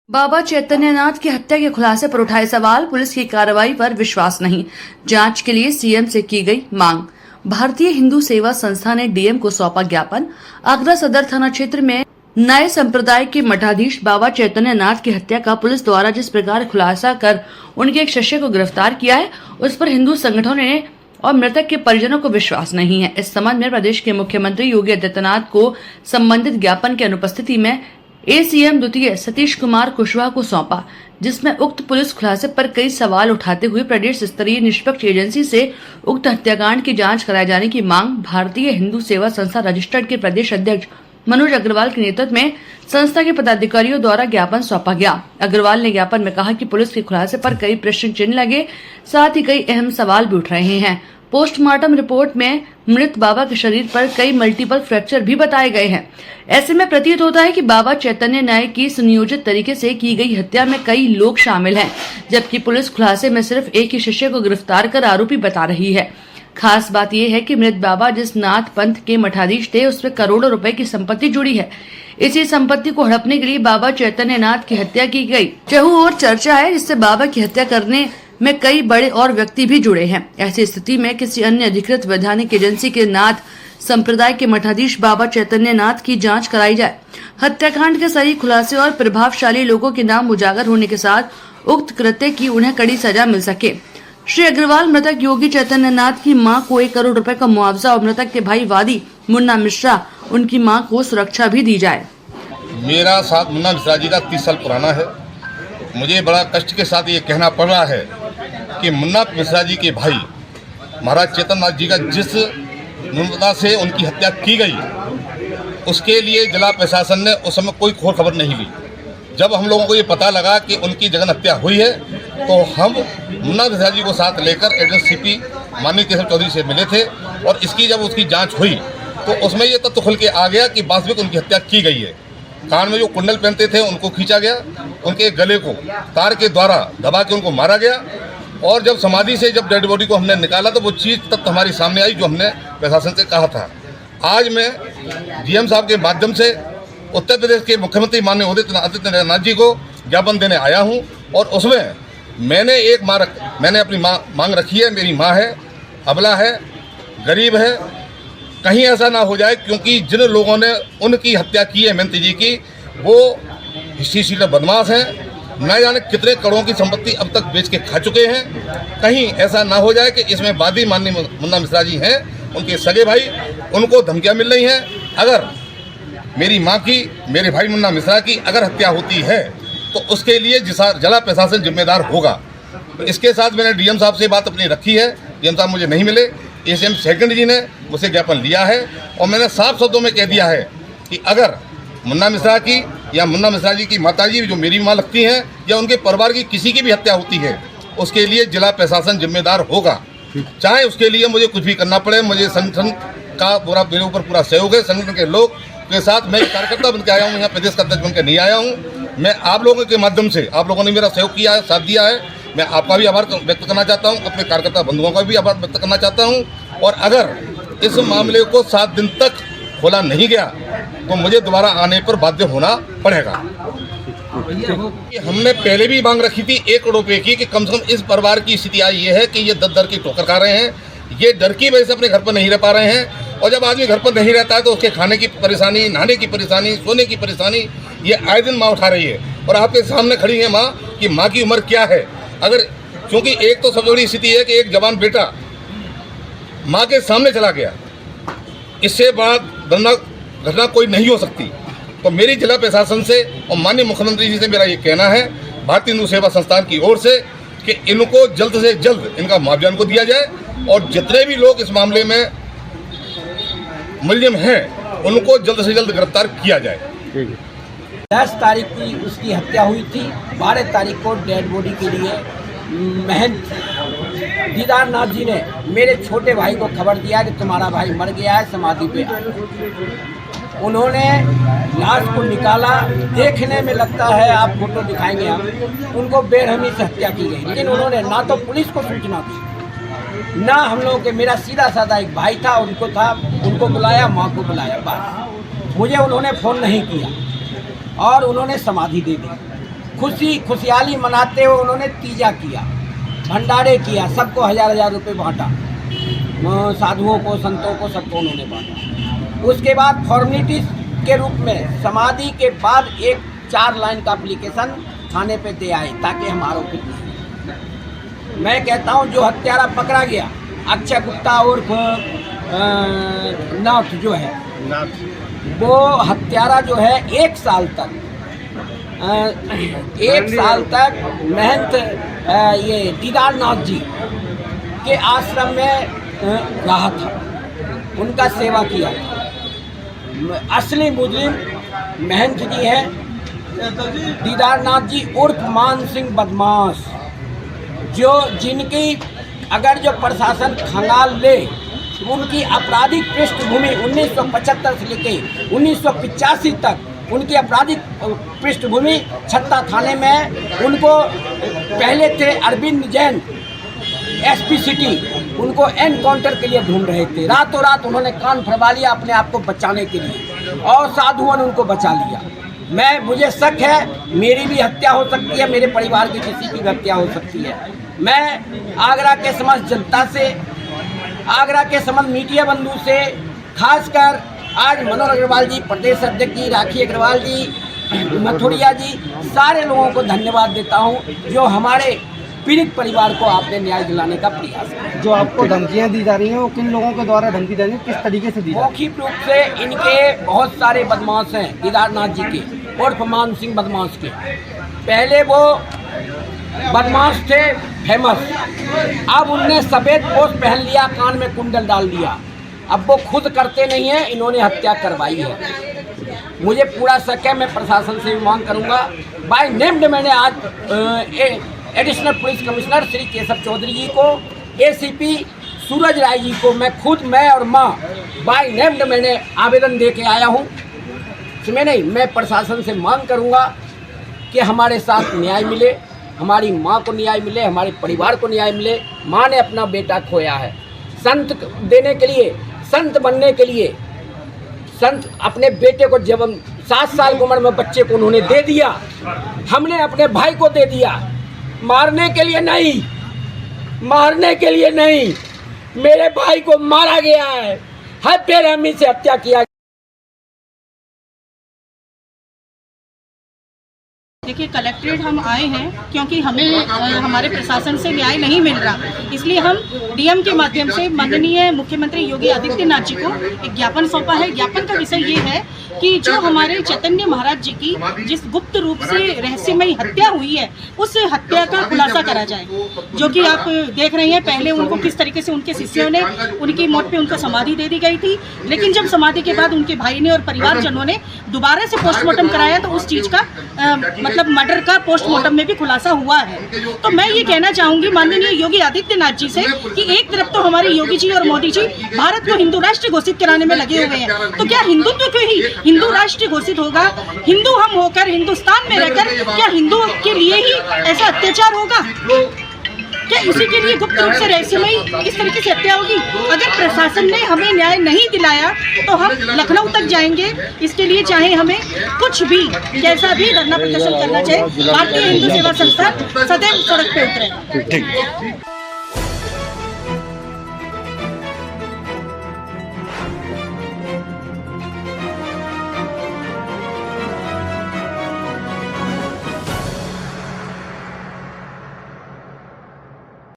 बाबा चैतन्यनाथ की हत्या के खुलासे पर उठाए सवाल, पुलिस की कार्रवाई पर विश्वास नहीं, जांच के लिए सीएम से की गई मांग। भारतीय हिंदू सेवा संस्था ने डीएम को सौंपा ज्ञापन। आगरा सदर थाना क्षेत्र में नए संप्रदाय के मठाधीश बाबा चैतन्यनाथ की हत्या का पुलिस द्वारा जिस प्रकार खुलासा कर उनके एक शिष्य को गिरफ्तार किया है, उस पर हिंदू संगठनों ने और मृतक के परिजनों को विश्वास नहीं है। इस संबंध में प्रदेश के मुख्यमंत्री योगी आदित्यनाथ को संबंधित ज्ञापन की अनुपस्थिति में एसीएम द्वितीय सतीश कुमार कुशवाहा को सौंपा, जिसमें उक्त पुलिस खुलासे पर कई सवाल उठाते हुए प्रदेश स्तरीय निष्पक्ष एजेंसी से उक्त हत्याकांड की जांच कराए जाने की मांग भारतीय हिंदू सेवा संस्था रजिस्टर्ड के प्रदेश अध्यक्ष मनोज अग्रवाल के नेतृत्व में संस्था के पदाधिकारियों द्वारा ज्ञापन सौंपा गया। अग्रवाल ने ज्ञापन में कहा कि पुलिस के खुलासे पर कई प्रश्न चिन्ह लगे, साथ ही कई अहम सवाल भी उठ रहे हैं। पोस्टमार्टम रिपोर्ट में मृत बाबा के शरीर पर कई मल्टीपल फ्रैक्चर भी बताए गए हैं। ऐसे में प्रतीत होता है कि बाबा चैतन्य नायक की सुनियोजित तरीके से की गई हत्या में कई लोग शामिल हैं, जबकि पुलिस खुलासे में सिर्फ एक ही शिष्य को गिरफ्तार कर आरोपी बता रही है। खास बात यह है कि मृत बाबा जिस नाथ पंथ के मठाधीश थे, उसमें करोड़ों रुपए की संपत्ति जुड़ी है। इसी संपत्ति को हड़पने के लिए बाबा चैतन्य नाथ की हत्या की गई। चहु और चर्चा है, जिससे बाबा की हत्या करने में कई बड़े और व्यक्ति भी जुड़े हैं। ऐसी स्थिति में किसी अन्य अधिकृत वैधानिक एजेंसी के नाथ संप्रदाय के मठाधीश बाबा चैतन्य नाथ की जांच कराई जाए। हत्याकांड के सही खुलासे और प्रभावशाली लोगों के नाम उजागर होने के साथ उक्त कृत्य की उन्हें कड़ी सजा मिल सके। श्री अग्रवाल मृतक योगी चैतन्य नाथ की मां को 1 करोड़ रुपए का मुआवजा और मृतक के भाई वादी मुन्ना मिश्रा उनकी मां को सुरक्षा भी दी जाए। मेरा साथ मुन्ना मिश्रा जी का 30 साल पुराना है। मुझे बड़ा कष्ट के साथ ये कहना पड़ रहा है कि मुन्ना मिश्रा जी के भाई महाराज चैतन्यनाथ जी का जिस निर्ममता से उनकी हत्या की गई, उसके लिए जिला प्रशासन ने उस समय कोई खोज खबर नहीं ली। जब हम लोगों को ये पता लगा कि उनकी जघन्य हत्या हुई है, तो हम मुन्ना मिश्रा जी को साथ लेकर एडीसीपी माननीय केशव चौधरी से मिले थे और इसकी जब उसकी जांच हुई तो उसमें ये तथ्य खुल के आ गया कि वास्तविक उनकी हत्या की गई है। कान में जो कुंडल पहनते थे उनको खींचा गया, उनके गले को तार के द्वारा दबा के उनको मारा गया और जब समाधि से जब डेड बॉडी को हमने निकाला तो वो चीज़ तब हमारी सामने आई जो हमने प्रशासन से कहा था। आज मैं डीएम साहब के माध्यम से उत्तर प्रदेश के मुख्यमंत्री माननीय योगी आदित्यनाथ जी को ज्ञापन देने आया हूं और उसमें मैंने अपनी मांग रखी है। मेरी माँ है, अबला है, गरीब है, कहीं ऐसा ना हो जाए क्योंकि जिन लोगों ने उनकी हत्या की है मेहनती जी की, वो हिस्ट्री बदमाश हैं। न जाने कितने करोड़ों की संपत्ति अब तक बेच के खा चुके हैं। कहीं ऐसा ना हो जाए कि इसमें वादी माननीय मुन्ना मिश्रा जी हैं, उनके सगे भाई, उनको धमकियां मिल रही हैं। अगर मेरी मां की, मेरे भाई मुन्ना मिश्रा की अगर हत्या होती है तो उसके लिए जिला प्रशासन जिम्मेदार होगा। तो इसके साथ मैंने डीएम साहब से बात अपनी रखी है। डीएम साहब मुझे नहीं मिले, एसीएम सेकंड जी ने मुझसे ज्ञापन लिया है और मैंने साफ शब्दों में कह दिया है कि अगर मुन्ना मिश्रा की या मुन्ना मिश्रा जी की माताजी जो मेरी माँ लगती हैं या उनके परिवार की किसी की भी हत्या होती है, उसके लिए जिला प्रशासन जिम्मेदार होगा। चाहे उसके लिए मुझे कुछ भी करना पड़े। मुझे संगठन का मेरे ऊपर पूरा सहयोग है। संगठन के लोग के साथ मैं कार्यकर्ता बनकर आया हूँ, यहाँ प्रदेश का अध्यक्ष बनकर नहीं आया हूँ। मैं आप लोगों के माध्यम से, आप लोगों ने मेरा सहयोग किया है, साथ दिया है, मैं आपका भी आभार व्यक्त करना चाहता हूँ, अपने कार्यकर्ता बंधुओं का भी आभार व्यक्त करना चाहता हूँ। और अगर इस मामले को 7 दिन तक खोला नहीं गया तो मुझे दोबारा आने पर बाध्य होना पड़ेगा। हमने पहले भी मांग रखी थी 1 करोड़ रुपये की कि कम से कम इस परिवार की स्थिति आई ये है कि ये दर की ठोकर खा रहे हैं, ये डर की वजह से अपने घर पर नहीं रह पा रहे हैं। और जब आदमी घर पर नहीं रहता है तो उसके खाने की परेशानी, नहाने की परेशानी, सोने की परेशानी, ये आए दिन माँ उठा रही है। और आपके सामने खड़ी है माँ कि माँ की उम्र क्या है। अगर क्योंकि एक तो सबसे बड़ी स्थिति है कि एक जवान बेटा माँ के सामने चला गया, इससे बड़ा दर्दनाक घटना कोई नहीं हो सकती। तो मेरी जिला प्रशासन से और माननीय मुख्यमंत्री जी से मेरा ये कहना है, भारतीय हिंदू सेवा संस्थान की ओर से, कि इनको जल्द से जल्द इनका मुआवजा इनको दिया जाए और जितने भी लोग इस मामले में मुलजिम हैं उनको जल्द से जल्द गिरफ्तार किया जाए। 10 तारीख की उसकी हत्या हुई थी। 12 तारीख को डेड बॉडी के लिए महंत दीदारनाथ जी ने मेरे छोटे भाई को खबर दिया कि तुम्हारा भाई मर गया है, समाधि पे आए। उन्होंने लाश को निकाला। देखने में लगता है, आप फोटो दिखाएंगे हम, उनको बेरहमी से हत्या की गई। लेकिन उन्होंने ना तो पुलिस को सूचना दी, ना हम लोगों के, मेरा सीधा साधा एक भाई था, उनको बुलाया, माँ को बुलाया, बस। मुझे उन्होंने फ़ोन नहीं किया और उन्होंने समाधि दे दी। खुशहाली मनाते हुए उन्होंने तीजा किया, भंडारे किया, सबको 1000-1000 रुपये बांटा, साधुओं को, संतों को, सबको उन्होंने बांटा। उसके बाद फॉर्मेलिटीज के रूप में समाधि के बाद एक 4 लाइन का एप्लीकेशन थाने पे दे आए ताकि हम आरोपित नहीं। मैं कहता हूँ जो हत्यारा पकड़ा गया अक्षय गुप्ता उर्फ नाथ जो है, वो हत्यारा जो है 1 साल तक महंत ये दीदार नाथ जी के आश्रम में रहा था, उनका सेवा किया था। असली मुजरिम महंत जी हैं दीदार नाथ जी उर्फ मान सिंह बदमाश, जिनकी अगर जो प्रशासन खंगाल ले उनकी आपराधिक पृष्ठभूमि 1975 से लेके 1985 तक उनकी आपराधिक पृष्ठभूमि छत्ता थाने में उनको पहले थे अरविंद जैन एसपी सिटी, उनको एनकाउंटर के लिए ढूंढ रहे थे। रातों रात उन्होंने कान फरवा लिया अपने आप को बचाने के लिए और साधुओं ने उनको बचा लिया। मुझे शक है मेरी भी हत्या हो सकती है, मेरे परिवार की किसी की भी हत्या हो सकती है। मैं आगरा के समस्त जनता से, आगरा के समस्त मीडिया बंधु से, खासकर आज मनोज अग्रवाल जी, प्रदेश अध्यक्ष जी, राखी अग्रवाल जी, मथुरिया जी, सारे लोगों को धन्यवाद देता हूं जो हमारे पीड़ित परिवार को आपने न्याय दिलाने का प्रयास किया। जो आपको धमकियां दी जा रही हैं वो किन लोगों के द्वारा धमकी दी जा रही है, किस तरीके से दी जा रही है? मौखिक रूप से इनके बहुत सारे बदमाश हैं दीदार नाथ जी के उर्फ मान सिंह बदमाश के। पहले वो बदमाश थे फेमस, अब उनने सफ़ेद पोस्ट पहन लिया, कान में कुंडल डाल दिया, अब वो खुद करते नहीं हैं, इन्होंने हत्या करवाई है। मुझे पूरा शक है, मैं प्रशासन से भी मांग करूंगा। बाय नेम्ड मैंने आज additional police commissioner Shri Keshav Chaudhary ji को, एसीपी सूरज राय जी को, मैं और माँ बाय नेम्ड मैंने आवेदन दे के आया हूँ। मैं प्रशासन से मांग करूँगा कि हमारे साथ न्याय मिले, हमारी माँ को न्याय मिले, हमारे परिवार को न्याय मिले। माँ ने अपना बेटा खोया है, संत देने के लिए, संत बनने के लिए, संत अपने बेटे को जब 7 साल की उम्र में बच्चे को उन्होंने दे दिया, हमने अपने भाई को दे दिया, मारने के लिए नहीं, मारने के लिए नहीं, मेरे भाई को मारा गया है, हद बेरहमी से हत्या किया। देखिए, कलेक्ट्रेट हम आए हैं क्योंकि हमें हमारे प्रशासन से न्याय नहीं मिल रहा, इसलिए हम डीएम के माध्यम से माननीय मुख्यमंत्री योगी आदित्यनाथ जी को एक ज्ञापन सौंपा है। ज्ञापन का विषय ये है कि जो हमारे चैतन्य महाराज जी की जिस गुप्त रूप से रहस्यमयी हत्या हुई है, उस हत्या का खुलासा करा जाए। जो कि आप देख रहे हैं, पहले उनको किस तरीके से उनके शिष्यों ने उनकी मौत पे उनको समाधि दे दी गई थी, लेकिन जब समाधि के बाद उनके भाई ने और परिवारजनों ने दोबारा से पोस्टमार्टम कराया तो उस चीज़ का मतलब मर्डर का पोस्टमार्टम में भी खुलासा हुआ है। तो मैं ये कहना चाहूँगी माननीय योगी आदित्यनाथ जी से कि एक तरफ तो हमारे योगी जी और मोदी जी भारत को हिंदू राष्ट्र घोषित कराने में लगे हुए हैं, तो क्या हिंदुत्व को ही हिंदू राष्ट्र घोषित होगा? हिंदू हम होकर हिंदुस्तान में रहकर क्या हिंदू के लिए ही ऐसा अत्याचार होगा? क्या इसी के लिए गुप्त रूप से रहस्यमयी इस तरीके से हत्या होगी? अगर प्रशासन ने हमें न्याय नहीं दिलाया तो हम लखनऊ तक जाएंगे। इसके लिए चाहे हमें कुछ भी कैसा भी धरना प्रदर्शन करना चाहिए, भारतीय हिंदू सेवा संस्थान सदैव सड़क पे उतरे।